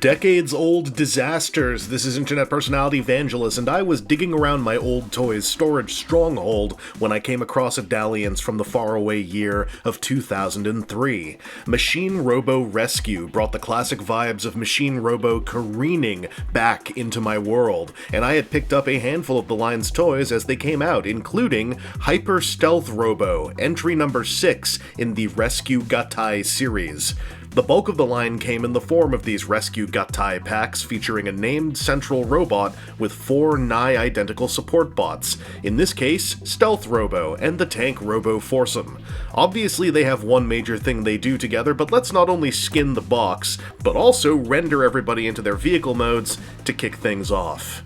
Decades-old disasters. This is internet personality Vangelus, and I was digging around my old toys storage stronghold when I came across a dalliance from the faraway year of 2003. Machine Robo Rescue brought the classic vibes of Machine Robo careening back into my world, and I had picked up a handful of the line's toys as they came out, including Hyper Stealth Robo, entry number 6 in the Rescue Gattai series. The bulk of the line came in the form of these Rescue Gattai packs featuring a named central robot with 4 nigh-identical support bots, in this case, Stealth Robo and the Tank Robo Foursome. Obviously they have one major thing they do together, but let's not only skin the box, but also render everybody into their vehicle modes to kick things off.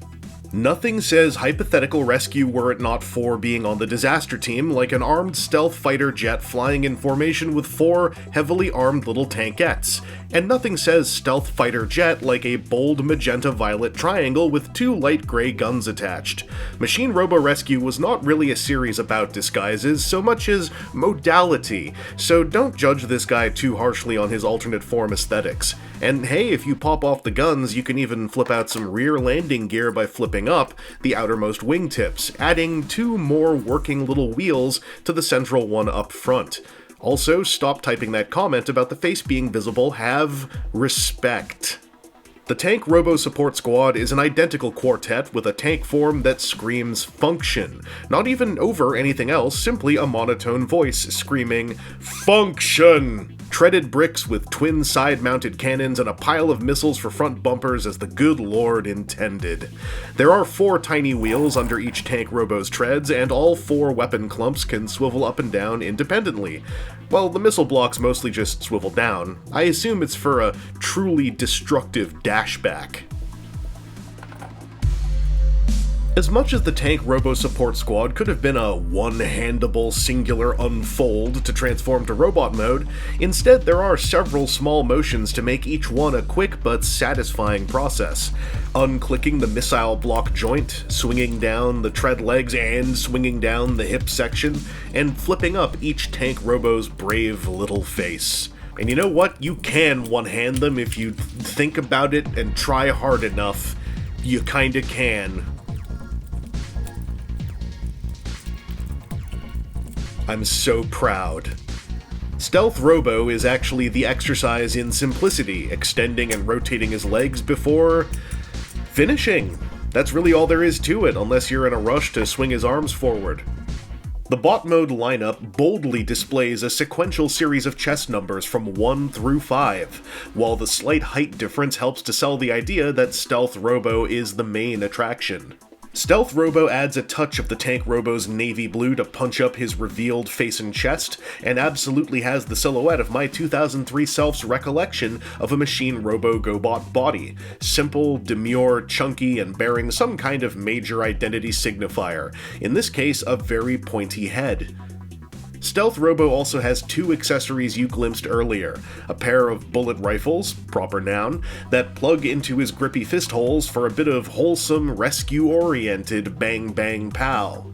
Nothing says hypothetical rescue were it not for being on the disaster team like an armed stealth fighter jet flying in formation with 4 heavily armed little tankettes. And nothing says stealth fighter jet like a bold magenta-violet triangle with 2 light gray guns attached. Machine Robo Rescue was not really a series about disguises so much as modality, so don't judge this guy too harshly on his alternate form aesthetics. And hey, if you pop off the guns, you can even flip out some rear landing gear by flipping up the outermost wingtips, adding 2 more working little wheels to the central one up front. Also, stop typing that comment about the face being visible, have respect. The Tank Robo Support Squad is an identical quartet with a tank form that screams function. Not even over anything else, simply a monotone voice screaming, "Function!" Treaded bricks with twin side-mounted cannons and a pile of missiles for front bumpers as the good lord intended. There are 4 tiny wheels under each Tank Robo's treads, and all 4 weapon clumps can swivel up and down independently. Well, the missile blocks mostly just swivel down. I assume it's for a truly destructive dashback. As much as the Tank Robo Support Squad could have been a one-handable singular unfold to transform to robot mode, instead there are several small motions to make each one a quick but satisfying process. Unclicking the missile block joint, swinging down the tread legs and swinging down the hip section, and flipping up each Tank Robo's brave little face. And you know what? You can one-hand them if you think about it and try hard enough. You kinda can. I'm so proud. Stealth Robo is actually the exercise in simplicity, extending and rotating his legs before finishing. That's really all there is to it, unless you're in a rush to swing his arms forward. The bot mode lineup boldly displays a sequential series of chest numbers from 1 through 5, while the slight height difference helps to sell the idea that Stealth Robo is the main attraction. Stealth Robo adds a touch of the Tank Robo's navy blue to punch up his revealed face and chest, and absolutely has the silhouette of my 2003 self's recollection of a Machine Robo GoBot body. Simple, demure, chunky, and bearing some kind of major identity signifier, in this case a very pointy head. Stealth Robo also has 2 accessories you glimpsed earlier, a pair of bullet rifles, proper noun, that plug into his grippy fist holes for a bit of wholesome, rescue-oriented bang-bang-pow.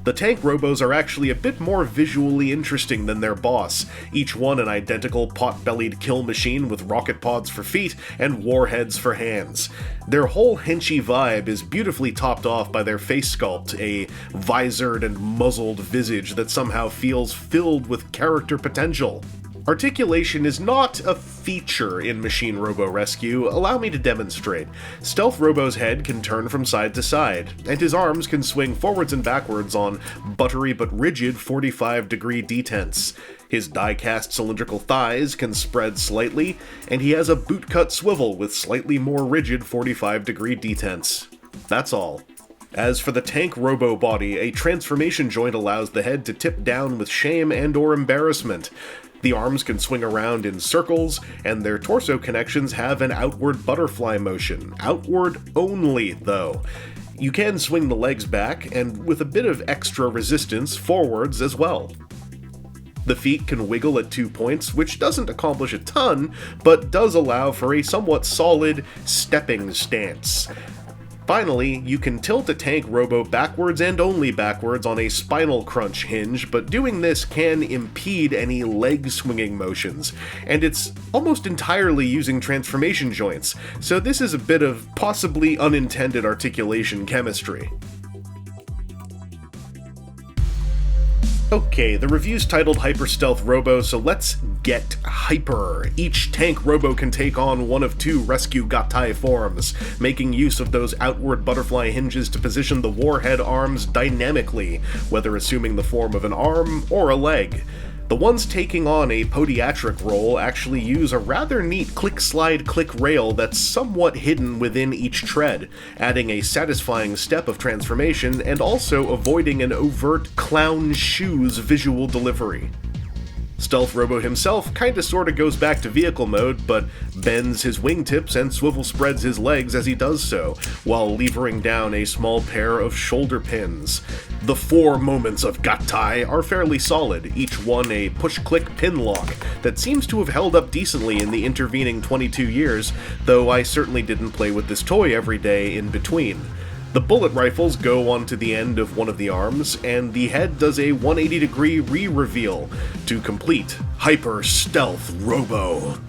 The Tank Robos are actually a bit more visually interesting than their boss, each one an identical pot-bellied kill machine with rocket pods for feet and warheads for hands. Their whole henchy vibe is beautifully topped off by their face sculpt, a visored and muzzled visage that somehow feels filled with character potential. Articulation is not a feature in Machine Robo Rescue. Allow me to demonstrate. Stealth Robo's head can turn from side to side, and his arms can swing forwards and backwards on buttery but rigid 45-degree detents. His die-cast cylindrical thighs can spread slightly, and he has a bootcut swivel with slightly more rigid 45-degree detents. That's all. As for the Tank Robo body, a transformation joint allows the head to tip down with shame and/or embarrassment. The arms can swing around in circles, and their torso connections have an outward butterfly motion. Outward only, though. You can swing the legs back, and with a bit of extra resistance, forwards as well. The feet can wiggle at 2 points, which doesn't accomplish a ton, but does allow for a somewhat solid stepping stance. Finally, you can tilt a Tank Robo backwards and only backwards on a spinal crunch hinge, but doing this can impede any leg swinging motions, and it's almost entirely using transformation joints, so this is a bit of possibly unintended articulation chemistry. Okay, the review's titled Hyper Stealth Robo, so let's get hyper. Each Tank Robo can take on one of two Rescue Gattai forms, making use of those outward butterfly hinges to position the warhead arms dynamically, whether assuming the form of an arm or a leg. The ones taking on a podiatric role actually use a rather neat click-slide-click rail that's somewhat hidden within each tread, adding a satisfying step of transformation and also avoiding an overt clown shoes visual delivery. Stealth Robo himself kinda sorta goes back to vehicle mode, but bends his wingtips and swivel spreads his legs as he does so, while levering down a small pair of shoulder pins. The 4 moments of Gattai are fairly solid, each one a push-click pin lock that seems to have held up decently in the intervening 22 years, though I certainly didn't play with this toy every day in between. The bullet rifles go onto the end of one of the arms, and the head does a 180-degree re-reveal to complete Hyper Stealth Robo.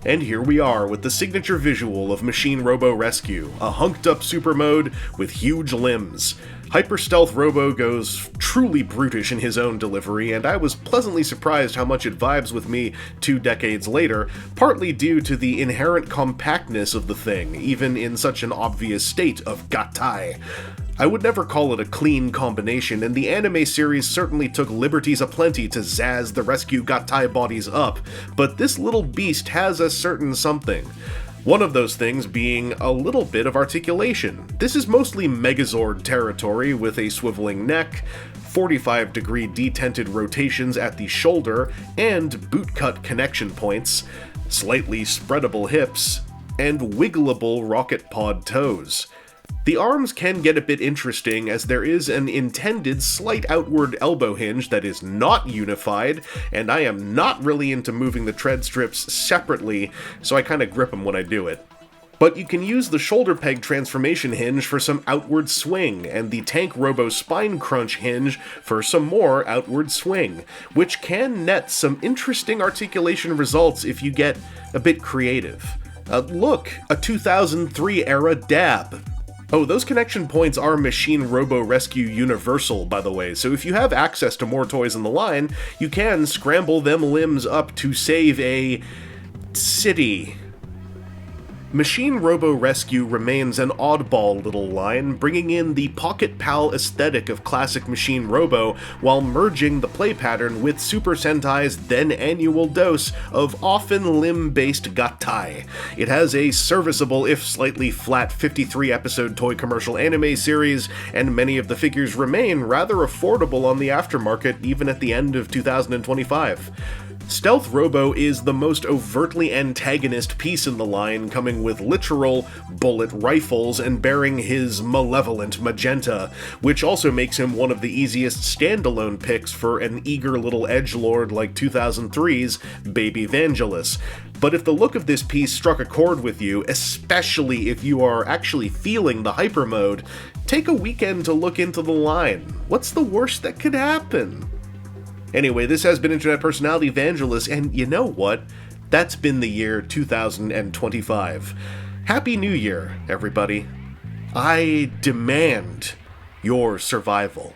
And here we are with the signature visual of Machine Robo Rescue, a hunked-up super mode with huge limbs. Hyper Stealth Robo goes truly brutish in his own delivery, and I was pleasantly surprised how much it vibes with me 2 decades later, partly due to the inherent compactness of the thing, even in such an obvious state of Gattai. I would never call it a clean combination, and the anime series certainly took liberties aplenty to zazz the Rescue Gattai bodies up, but this little beast has a certain something. One of those things being a little bit of articulation. This is mostly Megazord territory with a swiveling neck, 45-degree detented rotations at the shoulder, and bootcut connection points, slightly spreadable hips, and wiggleable rocket pod toes. The arms can get a bit interesting as there is an intended slight outward elbow hinge that is not unified, and I am not really into moving the tread strips separately, so I kinda grip them when I do it. But you can use the shoulder peg transformation hinge for some outward swing, and the Tank Robo spine crunch hinge for some more outward swing, which can net some interesting articulation results if you get a bit creative. Look, a 2003 era dab. Oh, those connection points are Machine Robo Rescue Universal, by the way, so if you have access to more toys in the line, you can scramble them limbs up to save a city. Machine Robo Rescue remains an oddball little line, bringing in the Pocket Pal aesthetic of classic Machine Robo while merging the play pattern with Super Sentai's then annual dose of often limb-based Gattai. It has a serviceable if slightly flat 53-episode toy commercial anime series, and many of the figures remain rather affordable on the aftermarket even at the end of 2025. Stealth Robo is the most overtly antagonist piece in the line, coming with literal bullet rifles and bearing his malevolent magenta, which also makes him one of the easiest standalone picks for an eager little edgelord like 2003's Baby Vangelus. But if the look of this piece struck a chord with you, especially if you are actually feeling the hyper mode, take a weekend to look into the line. What's the worst that could happen? Anyway, this has been Internet Personality Vangelus, and you know what? That's been the year 2025. Happy New Year, everybody. I demand your survival.